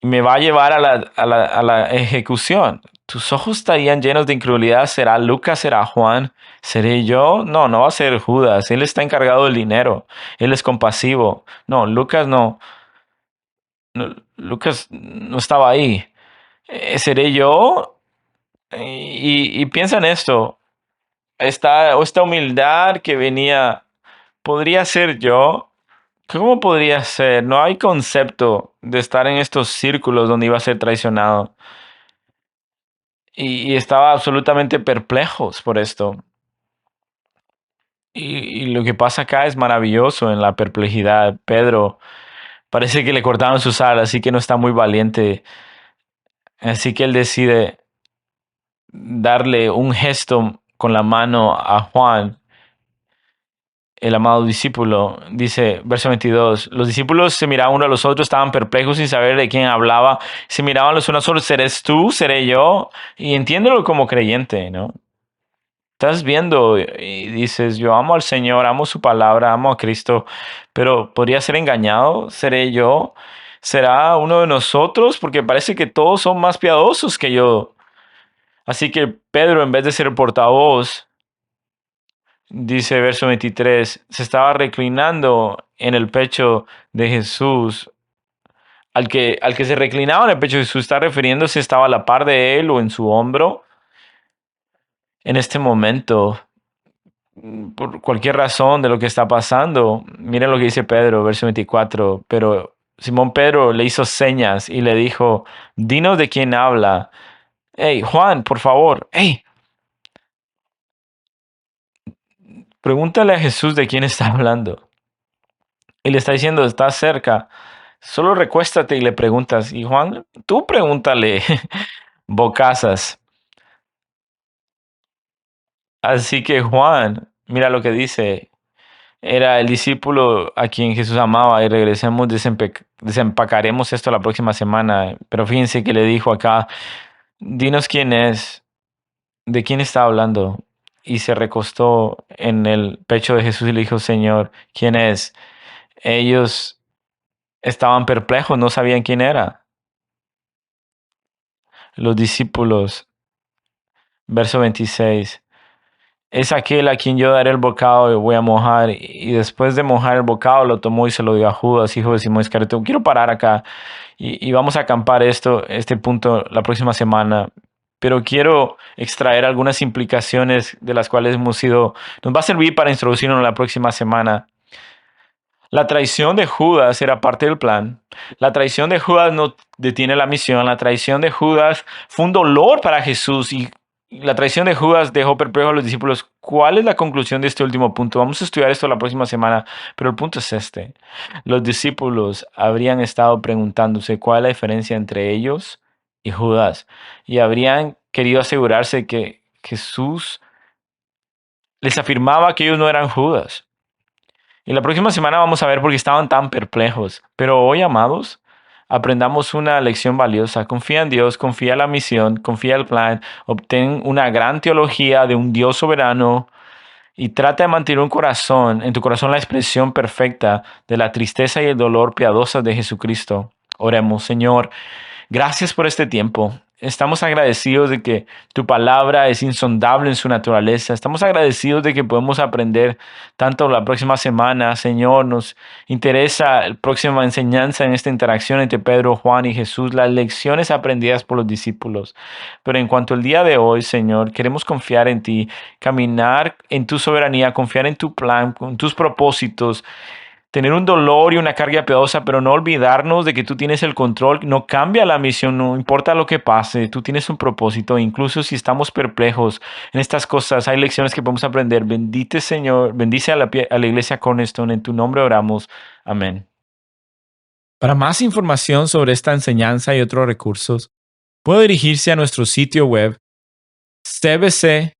y me va a llevar a la ejecución. Tus ojos estarían llenos de incredulidad. ¿Será Lucas? ¿Será Juan? ¿Seré yo? No, no va a ser Judas. Él está encargado del dinero. Él es compasivo. No, Lucas no. Lucas no estaba ahí. ¿Seré yo? Y piensa en esto. Esta humildad que venía, ¿podría ser yo? ¿Cómo podría ser? No hay concepto de estar en estos círculos donde iba a ser traicionado. Y estaba absolutamente perplejos por esto. Y lo que pasa acá es maravilloso en la perplejidad. Pedro parece que le cortaron sus alas, así que no está muy valiente. Así que él decide darle un gesto con la mano a Juan, el amado discípulo. Dice, verso 22, los discípulos se miraban uno a los otros, estaban perplejos sin saber de quién hablaba. Se miraban los unos a los otros, ¿serás tú? ¿Seré yo? Y entiéndelo como creyente, ¿no? Estás viendo y dices, yo amo al Señor, amo su palabra, amo a Cristo, pero ¿podría ser engañado? ¿Seré yo? ¿Será uno de nosotros? Porque parece que todos son más piadosos que yo. Así que Pedro, en vez de ser el portavoz, dice verso 23, se estaba reclinando en el pecho de Jesús. Al que se reclinaba en el pecho de Jesús está refiriéndose, estaba a la par de él o en su hombro. En este momento, por cualquier razón de lo que está pasando, miren lo que dice Pedro, verso 24, pero Simón Pedro le hizo señas y le dijo, dinos de quién habla. Hey, Juan, por favor, hey, pregúntale a Jesús de quién está hablando. Y le está diciendo, está cerca. Solo recuéstate y le preguntas. Y Juan, tú pregúntale, bocazas. Así que Juan, mira lo que dice. Era el discípulo a quien Jesús amaba y regresemos, desempacaremos esto la próxima semana. Pero fíjense que le dijo acá, dinos quién es, de quién está hablando. Y se recostó en el pecho de Jesús y le dijo, Señor, ¿quién es? Ellos estaban perplejos, no sabían quién era. Los discípulos, verso 26. Es aquel a quien yo daré el bocado y voy a mojar. Y después de mojar el bocado, lo tomó y se lo dio a Judas, hijo de Simón Iscariote. Quiero parar acá y vamos a acampar este punto la próxima semana. Pero quiero extraer algunas implicaciones de las cuales nos va a servir para introducirnos la próxima semana. La traición de Judas era parte del plan. La traición de Judas no detiene la misión. La traición de Judas fue un dolor para Jesús y la traición de Judas dejó perplejos a los discípulos. ¿Cuál es la conclusión de este último punto? Vamos a estudiar esto la próxima semana, pero el punto es este. Los discípulos habrían estado preguntándose cuál es la diferencia entre ellos y Judas y habrían querido asegurarse que Jesús les afirmaba que ellos no eran Judas. Y la próxima semana vamos a ver por qué estaban tan perplejos. Pero hoy, amados, aprendamos una lección valiosa. Confía en Dios, confía en la misión, confía en el plan, obtén una gran teología de un Dios soberano y trata de mantener en tu corazón la expresión perfecta de la tristeza y el dolor piadosa de Jesucristo. Oremos, Señor. Gracias por este tiempo. Estamos agradecidos de que tu palabra es insondable en su naturaleza. Estamos agradecidos de que podemos aprender tanto la próxima semana. Señor, nos interesa la próxima enseñanza en esta interacción entre Pedro, Juan y Jesús, las lecciones aprendidas por los discípulos. Pero en cuanto al día de hoy, Señor, queremos confiar en ti, caminar en tu soberanía, confiar en tu plan, en tus propósitos, tener un dolor y una carga piadosa, pero no olvidarnos de que tú tienes el control. No cambia la misión, no importa lo que pase, tú tienes un propósito. Incluso si estamos perplejos en estas cosas, hay lecciones que podemos aprender. Bendite Señor, bendice a la iglesia Cornerstone, en tu nombre oramos. Amén. Para más información sobre esta enseñanza y otros recursos, puede dirigirse a nuestro sitio web cbckaty.org